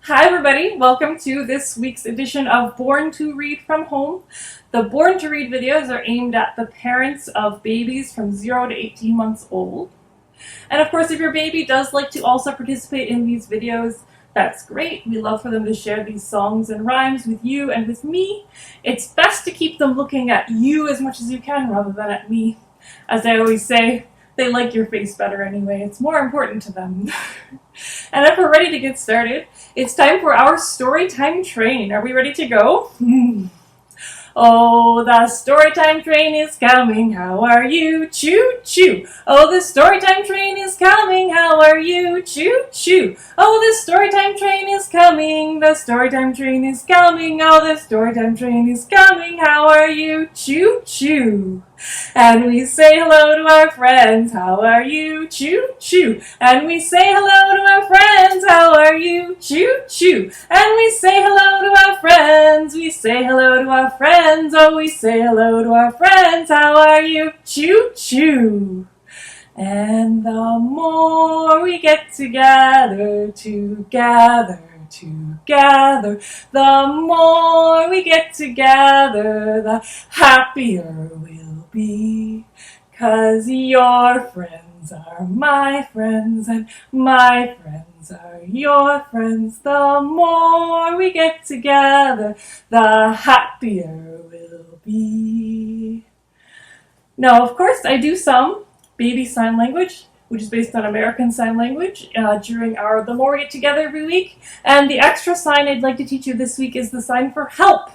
Hi everybody, welcome to this week's edition of Born to Read from Home. The Born to Read videos are aimed at the parents of babies from 0 to 18 months old. And of course, if your baby does like to also participate in these videos, that's great. We love for them to share these songs and rhymes with you and with me. It's best to keep them looking at you as much as you can rather than at me. As I always say, they like your face better anyway. It's more important to them. And if we're ready to get started, it's time for our Storytime Train. Are we ready to go? Oh, the Storytime Train is coming. How are you? Choo choo. Oh, the Storytime Train is coming. How are you? Choo choo. Oh, the Storytime Train is coming. The Storytime Train is coming. Oh, the Storytime Train is coming. How are you? Choo choo. And we say hello to our friends. How are you? Choo choo. And we say hello to our friends. How are you? Choo choo. And we say hello to our friends. We say hello to our friends. Oh, we say hello to our friends. How are you? Choo choo. And the more we get together, the more we get together, the happier we'll be. 'Cause your friends are my friends and my friends are your friends. The more we get together, the happier we'll be. Now, of course, I do some baby sign language, which is based on American Sign Language, during our The More We Get Together every week. And the extra sign I'd like to teach you this week is the sign for help.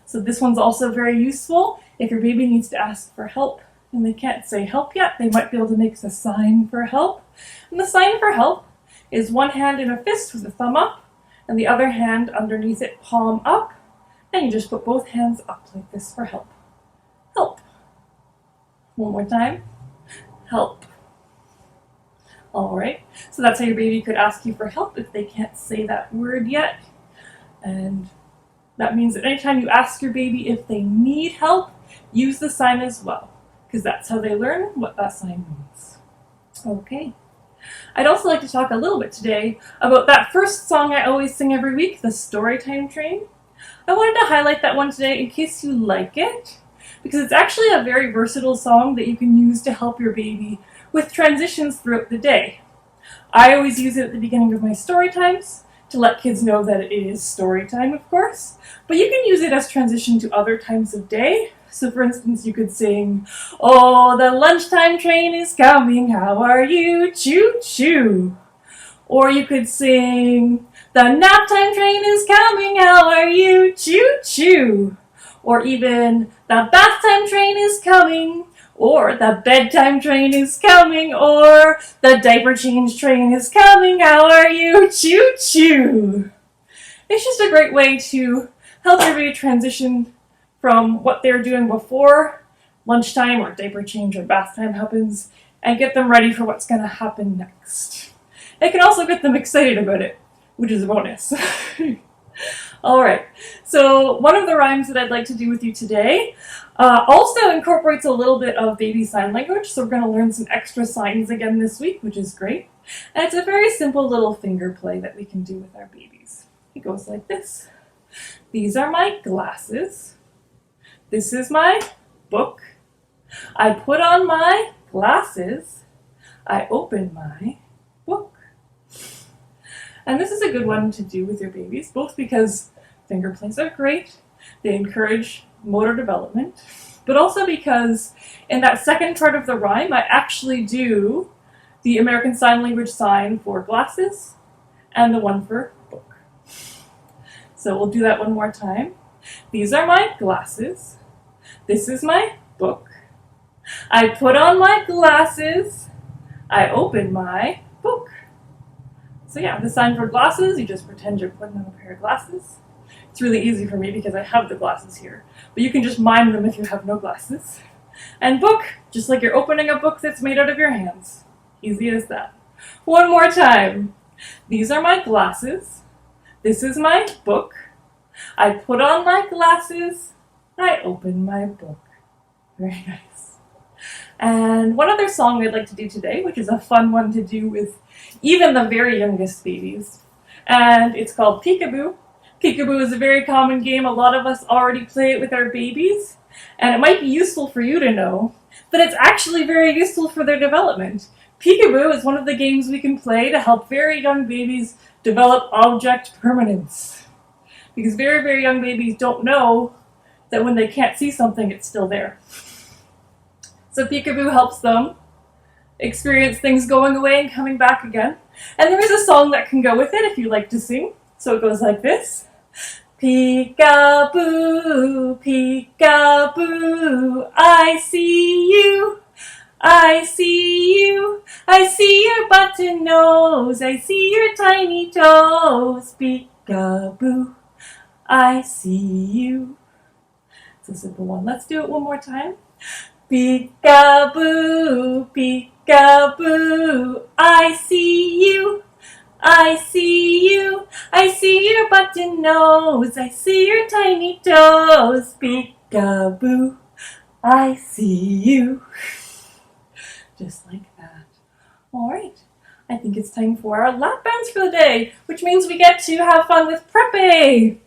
So this one's also very useful if your baby needs to ask for help and they can't say help yet. They might be able to make the sign for help. And the sign for help is one hand in a fist with the thumb up and the other hand underneath it, palm up. And you just put both hands up like this for help. Help. One more time. Help. Alright, so that's how your baby could ask you for help if they can't say that word yet. And that means that anytime you ask your baby if they need help, use the sign as well, because that's how they learn what that sign means. Okay. I'd also like to talk a little bit today about that first song I always sing every week, the Storytime Train. I wanted to highlight that one today in case you like it, because it's actually a very versatile song that you can use to help your baby with transitions throughout the day. I always use it at the beginning of my story times to let kids know that it is story time, of course, but you can use it as transition to other times of day. So for instance, you could sing, oh, the lunchtime train is coming, how are you? Choo choo. Or you could sing, the nap time train is coming, how are you? Choo choo. Or even, the bath time train is coming, or the bedtime train is coming, or the diaper change train is coming, how are you? Choo choo. It's just a great way to help everybody transition from what they're doing before lunchtime or diaper change or bath time happens and get them ready for what's going to happen next. It can also get them excited about it, which is a bonus. Alright, so one of the rhymes that I'd like to do with you today also incorporates a little bit of baby sign language, so we're going to learn some extra signs again this week, which is great. And it's a very simple little finger play that we can do with our babies. It goes like this. These are my glasses. This is my book. I put on my glasses. I open my book. And this is a good one to do with your babies, both because finger plays are great, they encourage motor development, but also because in that second part of the rhyme, I actually do the American Sign Language sign for glasses and the one for book. So we'll do that one more time. These are my glasses. This is my book. I put on my glasses. I open my book. So yeah, the sign for glasses, you just pretend you're putting on a pair of glasses. It's really easy for me because I have the glasses here, but you can just mime them if you have no glasses. And book, just like you're opening a book that's made out of your hands. Easy as that. One more time. These are my glasses. This is my book. I put on my glasses. I open my book. Very nice. And one other song I'd like to do today, which is a fun one to do with even the very youngest babies, and it's called Peekaboo. Peekaboo is a very common game. A lot of us already play it with our babies, and it might be useful for you to know that it's actually very useful for their development. Peekaboo is one of the games we can play to help very young babies develop object permanence. Because very, very young babies don't know that when they can't see something, it's still there. So Peekaboo helps them experience things going away and coming back again. And there is a song that can go with it if you like to sing. So it goes like this. Peekaboo, peekaboo, I see you. I see you, I see your button nose, I see your tiny toes. Peekaboo, I see you. It's a simple one. Let's do it one more time. Peekaboo, peekaboo, I see you. I see you, I see your button nose, I see your tiny toes. Peekaboo, I see you. Just like that. All right, I think it's time for our lap bounce for the day, which means we get to have fun with Prepe.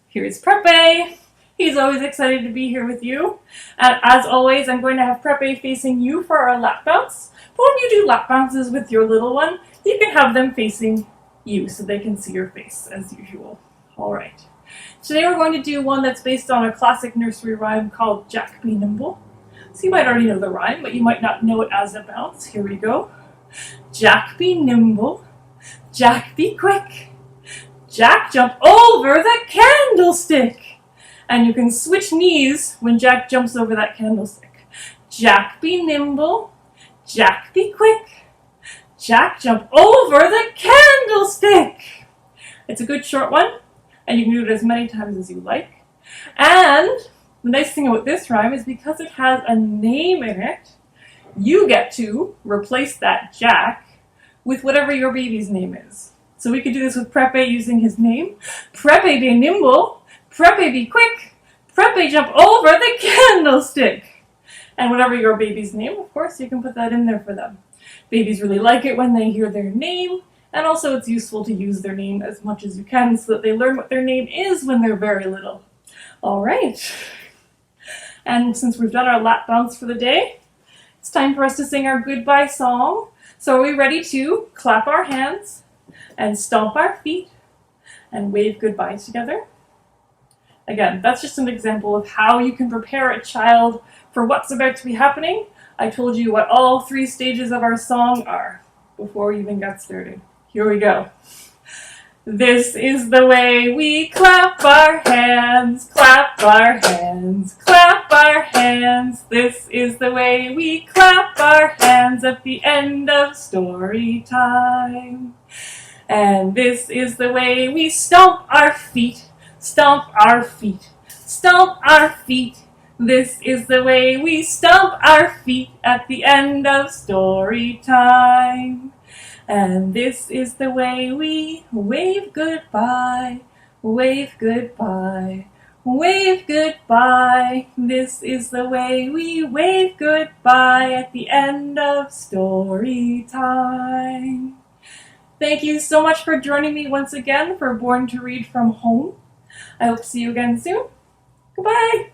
Here's Prepe. He's always excited to be here with you. And as always, I'm going to have Prepe facing you for our lap bounce. But when you do lap bounces with your little one, you can have them facing you so they can see your face as usual. All right. Today we're going to do one that's based on a classic nursery rhyme called Jack Be Nimble. So you might already know the rhyme, but you might not know it as a bounce. Here we go. Jack be nimble, Jack be quick, Jack jump over the candlestick. And you can switch knees when Jack jumps over that candlestick. Jack be nimble, Jack be quick, Jack jump over the candlestick. It's a good short one, and you can do it as many times as you like. And the nice thing about this rhyme is because it has a name in it, you get to replace that Jack with whatever your baby's name is. So we could do this with Prepe using his name. Prepe be nimble, Prepe be quick, Prepe jump over the candlestick. And whatever your baby's name, of course, you can put that in there for them. Babies really like it when they hear their name, and also it's useful to use their name as much as you can so that they learn what their name is when they're very little. All right. And since we've done our lap bounce for the day, it's time for us to sing our goodbye song. So are we ready to clap our hands and stomp our feet and wave goodbye together? Again, that's just an example of how you can prepare a child for what's about to be happening. I told you what all 3 stages of our song are before we even got started. Here we go. This is the way we clap our hands, clap our hands, clap our hands. This is the way we clap our hands at the end of story time. And this is the way we stomp our feet, stomp our feet, stomp our feet. This is the way we stomp our feet at the end of story time. And this is the way we wave goodbye, wave goodbye, wave goodbye. This is the way we wave goodbye at the end of story time. Thank you so much for joining me once again for Born to Read from Home. I hope to see you again soon. Goodbye.